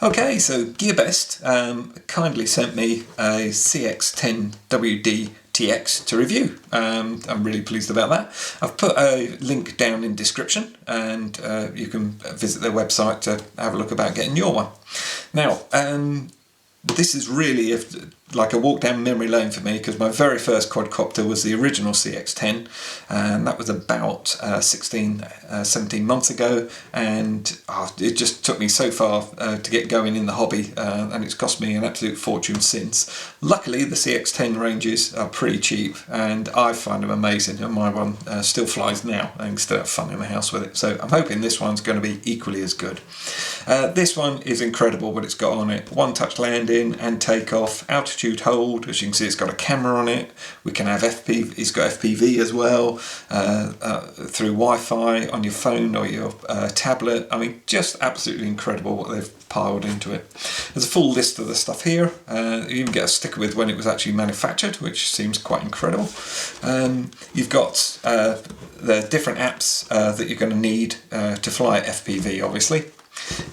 Okay, so GearBest kindly sent me a Cx-10WD TX to review. I'm really pleased about that. I've put a link down in description, and you can visit their website to have a look about getting your one. Now, this is really like a walk down memory lane for me, because my very first quadcopter was the original Cx-10, and that was about 17 months ago, and it just took me so far to get going in the hobby, and it's cost me an absolute fortune since. Luckily the Cx-10 ranges are pretty cheap, and I find them amazing, and my one still flies now, and I can still have fun in the house with it, so I'm hoping this one's going to be equally as good. This one is incredible what it's got on it. One touch landing and takeoff, altitude hold, as you can see it's got a camera on it. We can have FPV, it's got FPV as well, through Wi-Fi on your phone or your tablet. I mean, just absolutely incredible what they've piled into it. There's a full list of the stuff here. You even get a sticker with when it was actually manufactured, which seems quite incredible. You've got the different apps that you're going to need to fly FPV, obviously.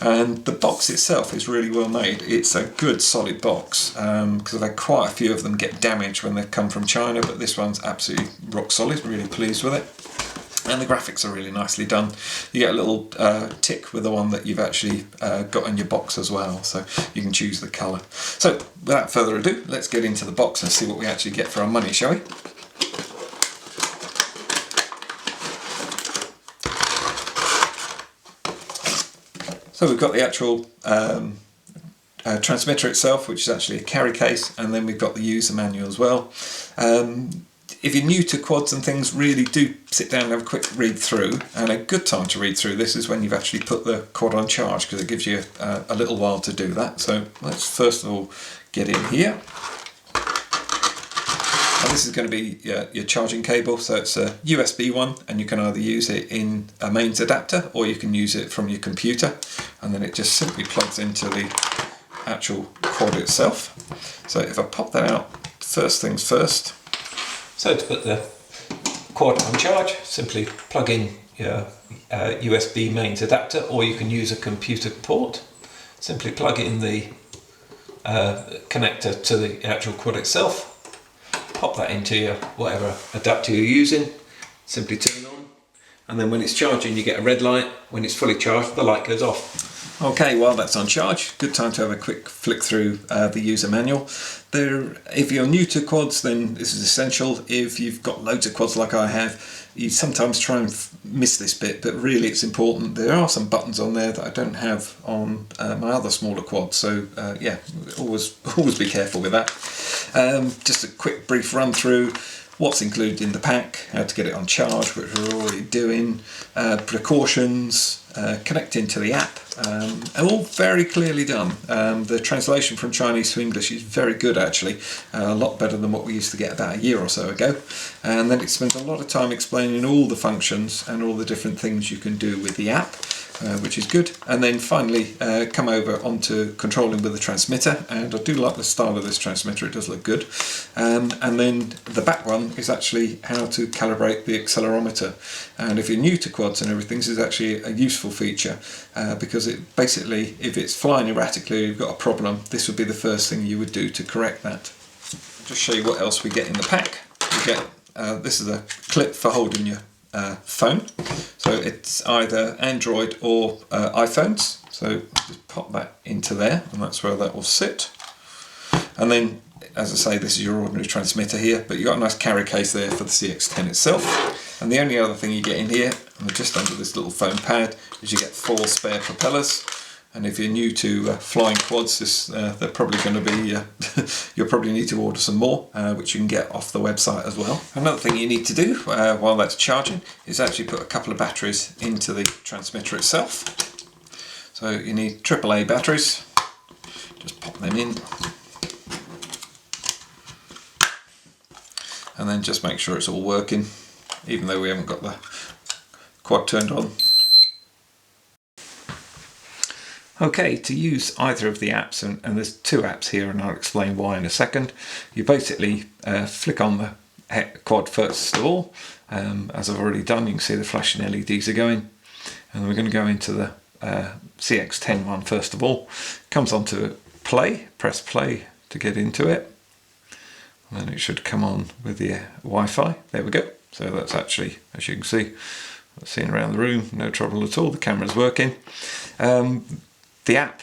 And the box itself is really well made. It's a good solid box, because I've had quite a few of them get damaged when they've come from China, but this one's absolutely rock solid, really pleased with it. And the graphics are really nicely done. You get a little tick with the one that you've actually got in your box as well, so you can choose the colour. So without further ado, let's get into the box and see what we actually get for our money, shall we? So we've got the actual transmitter itself, which is actually a carry case, and then we've got the user manual as well. If you're new to quads and things, really do sit down and have a quick read through, and a good time to read through this is when you've actually put the quad on charge, because it gives you a little while to do that. So let's first of all get in here. And this is going to be your charging cable, so it's a USB one, and you can either use it in a mains adapter or you can use it from your computer, and then it just simply plugs into the actual quad itself. So if I pop that out, first things first. So to put the quad on charge, simply plug in your USB mains adapter, or you can use a computer port. Simply plug in the connector to the actual quad itself. Pop that into your whatever adapter you're using, simply turn on, and then when it's charging you get a red light. When it's fully charged, the light goes off. Okay, while that's on charge, good time to have a quick flick through the user manual. If you're new to quads, then this is essential. If you've got loads of quads like I have, you sometimes try and miss this bit, but really it's important. There are some buttons on there that I don't have on my other smaller quads, so yeah, always be careful with that. Just a quick brief run through what's included in the pack, how to get it on charge, which we're already doing, precautions, connecting to the app, and all very clearly done. The translation from Chinese to English is very good, actually, a lot better than what we used to get about a year or so ago. And then it spends a lot of time explaining all the functions and all the different things you can do with the app, which is good. And then finally come over onto controlling with the transmitter, and I do like the style of this transmitter, it does look good. And then the back one is actually how to calibrate the accelerometer, and if you're new to quads and everything, this is actually a useful feature, because it basically, if it's flying erratically or you've got a problem, this would be the first thing you would do to correct that. I'll just show you what else we get in the pack. We get this is a clip for holding your phone, so it's either Android or iPhones, so just pop that into there and that's where that will sit. And then, as I say, this is your ordinary transmitter here, but you've got a nice carry case there for the Cx-10 itself. And the only other thing you get in here, and just under this little foam pad, is you get 4 spare propellers. And if you're new to flying quads, they're probably going to be, you'll probably need to order some more, which you can get off the website as well. Another thing you need to do while that's charging is actually put a couple of batteries into the transmitter itself. So you need AAA batteries, just pop them in. And then just make sure it's all working, even though we haven't got the quad turned on. Okay, to use either of the apps, and there's 2 apps here and I'll explain why in a second, you basically flick on the quad first of all. As I've already done, you can see the flashing LEDs are going, and we're going to go into the Cx-10 one first of all. Comes onto play, press play to get into it, and then it should come on with the Wi-Fi. There we go. So that's actually, as you can see, seeing around the room, no trouble at all. The camera's working. The app,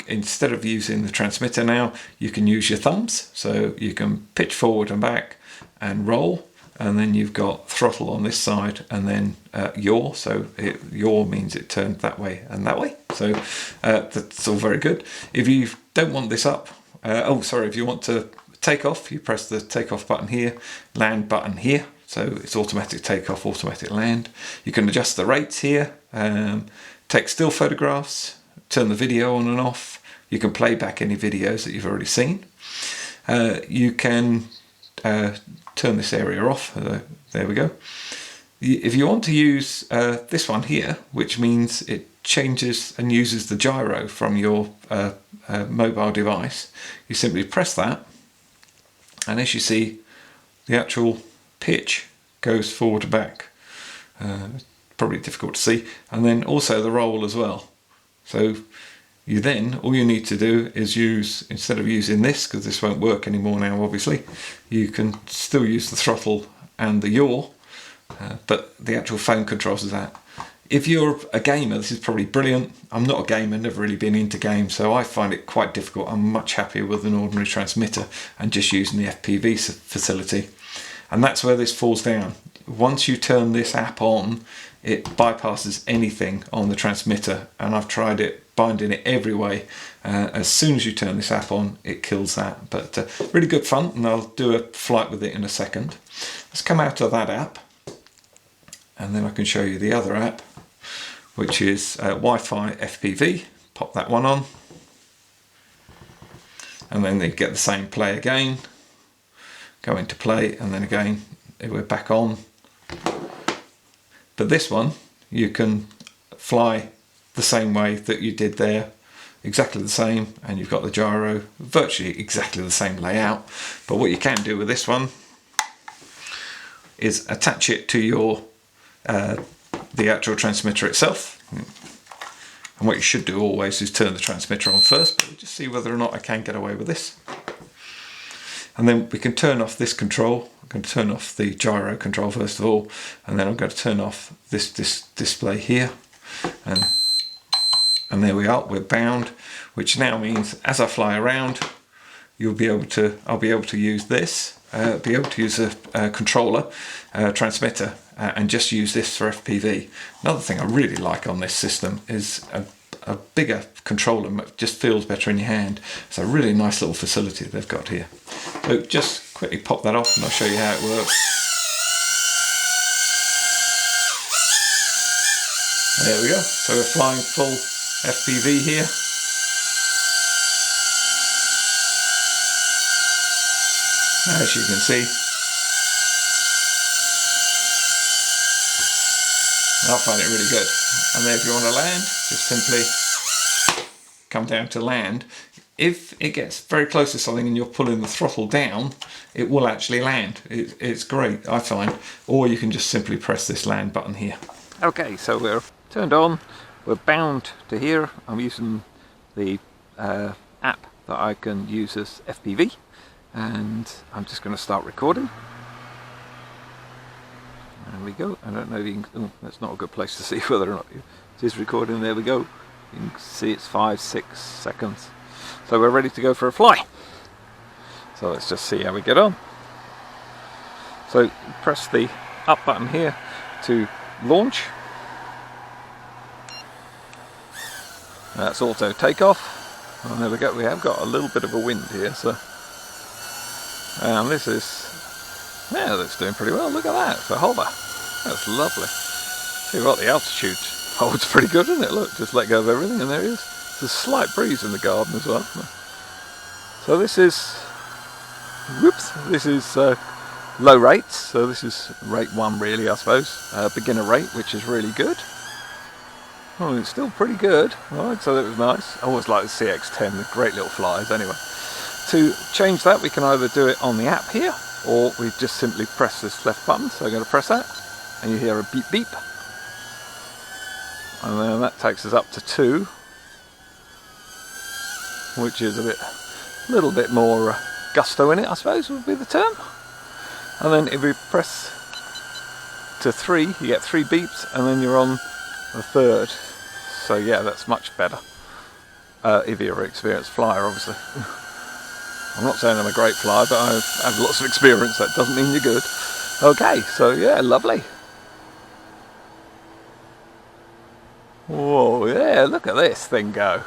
instead of using the transmitter now, you can use your thumbs. So you can pitch forward and back and roll, and then you've got throttle on this side, and then yaw. So yaw means it turned that way and that way. So that's all very good. If you don't want this up, if you want to take off, you press the takeoff button here, land button here. So it's automatic takeoff, automatic land. You can adjust the rates here, take still photographs, turn the video on and off. You can play back any videos that you've already seen. You can turn this area off. There we go. If you want to use this one here, which means it changes and uses the gyro from your mobile device, you simply press that, and as you see, the actual pitch goes forward and back. Probably difficult to see, and then also the roll as well. So all you need to do is use, instead of using this, because this won't work anymore now obviously, you can still use the throttle and the yaw, but the actual phone controls that. If you're a gamer, this is probably brilliant. I'm not a gamer, never really been into games, so I find it quite difficult. I'm much happier with an ordinary transmitter and just using the FPV facility. And that's where this falls down. Once you turn this app on, it bypasses anything on the transmitter, and I've tried it, binding it every way. As soon as you turn this app on, it kills that. But really good fun, and I'll do a flight with it in a second. Let's come out of that app, and then I can show you the other app, which is Wi-Fi FPV. Pop that one on, and then they get the same play again. Go into play, and then again we're back on. But this one you can fly the same way that you did there, exactly the same, and you've got the gyro, virtually exactly the same layout. But what you can do with this one is attach it to your the actual transmitter itself. And what you should do always is turn the transmitter on first, but we'll just see whether or not I can get away with this. And then we can turn off this control. I'm going to turn off the gyro control first of all, and then I'm going to turn off this display here, and there we are, we're bound, which now means as I fly around, I'll be able to use this, be able to use a controller, transmitter, and just use this for FPV. Another thing I really like on this system is a bigger controller, just feels better in your hand. It's a really nice little facility they've got here. So just quickly pop that off and I'll show you how it works. There we go. So we're flying full FPV here. As you can see, I find it really good. And then if you want to land, just simply come down to land. If it gets very close to something and you're pulling the throttle down, it will actually land. It's great, I find. Or you can just simply press this land button here. Okay, so we're turned on. We're bound to here. I'm using the app that I can use as FPV. And I'm just going to start recording. There we go. I don't know if you can, oh, that's not a good place to see whether or not it is recording. There we go. You can see it's 5-6 seconds. So we're ready to go for a fly. So let's just see how we get on. So press the up button here to launch. That's auto takeoff. And there we go. We have got a little bit of a wind here, so. And this is, yeah, that's doing pretty well. Look at that, it's a hover. That's lovely. See what, the altitude holds pretty good, isn't it? Look, just let go of everything and there it is. There's a slight breeze in the garden as well. So this is, whoops, this is low rates. So this is rate 1 really, I suppose. Beginner rate, which is really good. Oh, it's still pretty good. Right, so that was nice. I always like the Cx-10, the great little flies anyway. To change that, we can either do it on the app here, or we just simply press this left button. So I'm going to press that, and you hear a beep beep. and then that takes us up to 2, which is a little bit more gusto in it, I suppose would be the term. And then if we press to 3, you get 3 beeps, and then you're on the 3rd. So yeah, that's much better. If you're an experienced flyer, obviously. I'm not saying I'm a great flyer, but I've had lots of experience. That doesn't mean you're good. Okay, so yeah, lovely. Whoa, yeah, look at this thing go.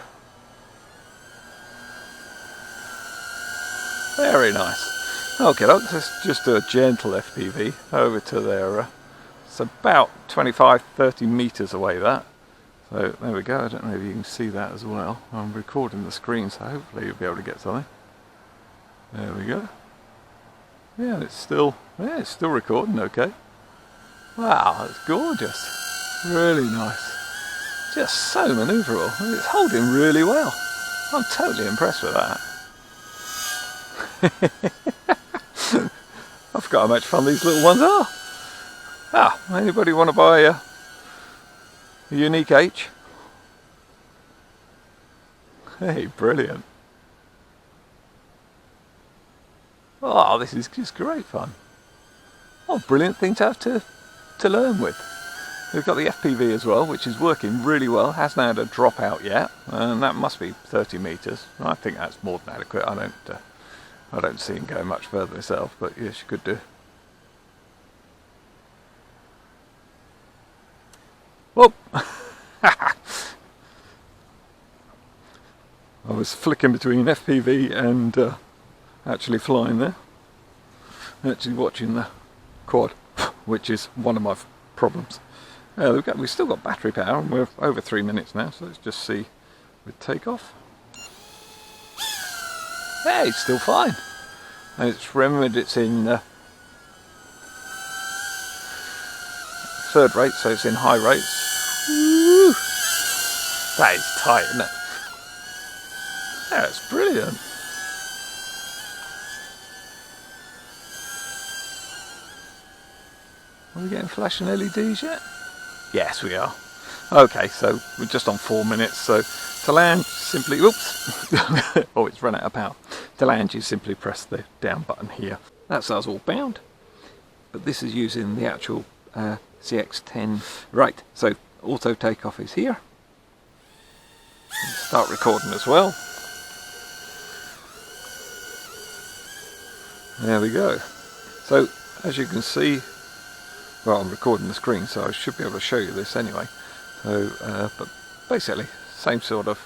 Very nice. Okay, let's just do a gentle FPV over to there. It's about 25-30 meters away, that. So there we go. I don't know if you can see that as well. I'm recording the screen, so hopefully you'll be able to get something. There we go. Yeah, it's still recording okay. Wow, it's gorgeous. Really nice. Just so manoeuvrable. It's holding really well. I'm totally impressed with that. I forgot how much fun these little ones are. Ah, anybody want to buy a Unique H? Hey, brilliant. Oh, this is just great fun. Oh, brilliant thing to have to learn with. We've got the FPV as well, which is working really well. Hasn't had a dropout yet, and that must be 30 meters. I think that's more than adequate. I don't see him going much further myself, but yes, you could do. Whoop! I was flicking between FPV and actually flying there. Actually watching the quad, which is one of my problems. We've still got battery power, and we're over 3 minutes now, so let's just see with takeoff. Hey, it's still fine. And it's remembered it's in 3rd rate, so it's in high rates. Woo! That is tight, isn't it? That's brilliant. Are we getting flashing LEDs yet? Yes, we are. Okay, so we're just on 4 minutes, so to land, simply, oops, oh, it's run out of power. To land, you simply press the down button here. That's us all bound, but this is using the actual Cx-10. Right, so auto takeoff is here. Start recording as well. There we go. So, as you can see, well, I'm recording the screen, so I should be able to show you this anyway. So, but basically, same sort of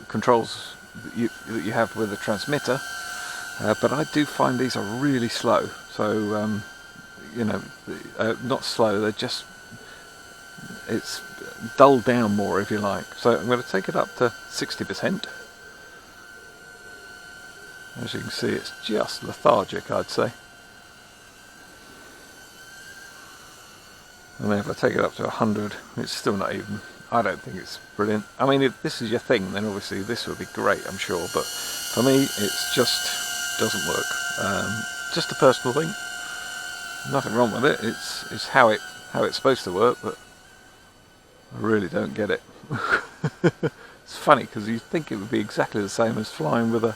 controls that you have with the transmitter, but I do find these are really slow. So, you know, not slow. They're just, it's dulled down more, if you like. So I'm going to take it up to 60%. As you can see, it's just lethargic, I'd say. And then if I take it up to 100, it's still not even. I don't think it's brilliant. I mean, if this is your thing, then obviously this would be great, I'm sure. But for me, it's just doesn't work. Just a personal thing. Nothing wrong with it. It's how it's supposed to work, but I really don't get it. It's funny because you think it would be exactly the same as flying with a,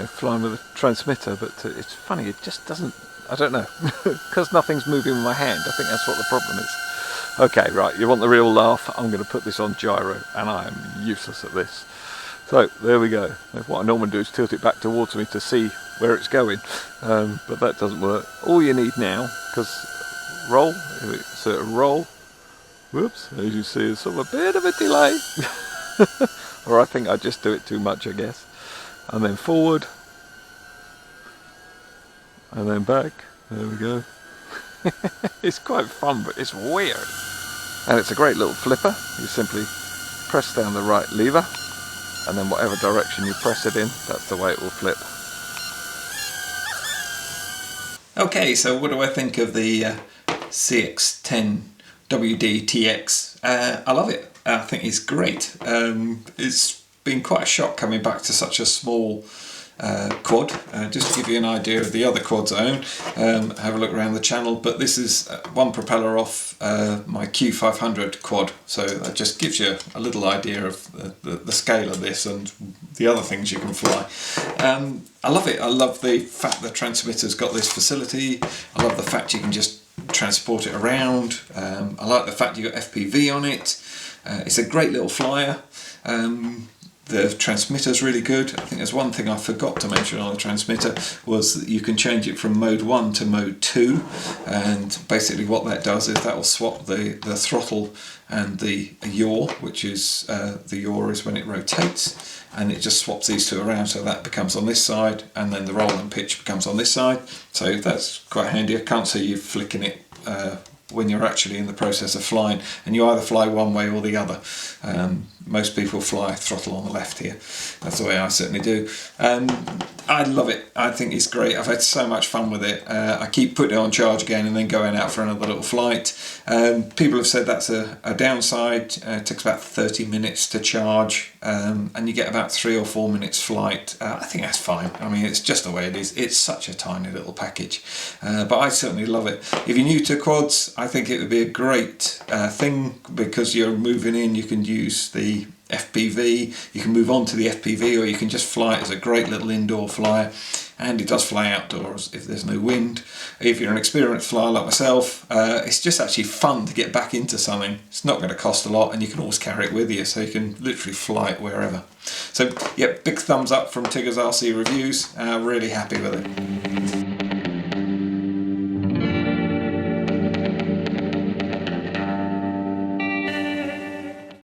flying with a transmitter, but it's funny. It just doesn't. I don't know, because nothing's moving with my hand. I think that's what the problem is. Okay, right, you want the real laugh? I'm going to put this on gyro, and I am useless at this. So, there we go. What I normally do is tilt it back towards me to see where it's going, but that doesn't work. All you need now, because roll, so roll, whoops, as you see, there's sort of a bit of a delay. Or I think I just do it too much, I guess. And then forward. And then back, there we go. It's quite fun, but it's weird. And it's a great little flipper. You simply press down the right lever, and then whatever direction you press it in, that's the way it will flip. Okay, so what do I think of the Cx-10WD TX? I love it. I think it's great. It's been quite a shock coming back to such a small quad, just to give you an idea of the other quads I own. Have a look around the channel, but this is one propeller off my Q500 quad, so that just gives you a little idea of the scale of this and the other things you can fly. I love it. I love the fact the transmitter's got this facility. I love the fact you can just transport it around. I like the fact you got FPV on it. It's a great little flyer. The transmitter's really good. I think there's one thing I forgot to mention on the transmitter was that you can change it from mode 1 to mode 2, and basically what that does is that will swap the throttle and the yaw, which is the yaw is when it rotates, and it just swaps these two around, so that becomes on this side and then the roll and pitch becomes on this side. So that's quite handy. I can't see you flicking it when you're actually in the process of flying, and you either fly one way or the other. Most people fly throttle on the left here. That's the way I certainly do. I love it. I think it's great. I've had so much fun with it. I keep putting it on charge again and then going out for another little flight. People have said that's a downside. It takes about 30 minutes to charge, and you get about 3 or 4 minutes flight. I think that's fine. I mean, it's just the way it is. It's such a tiny little package, but I certainly love it. If you're new to quads, I think it would be a great thing, because you're moving in. You can use the FPV, you can move on to the FPV, or you can just fly it as a great little indoor flyer, and it does fly outdoors if there's no wind. If you're an experienced flyer like myself, it's just actually fun to get back into something. It's not going to cost a lot, and you can always carry it with you, so you can literally fly it wherever. So yeah, big thumbs up from Tigger's RC Reviews. Really happy with it.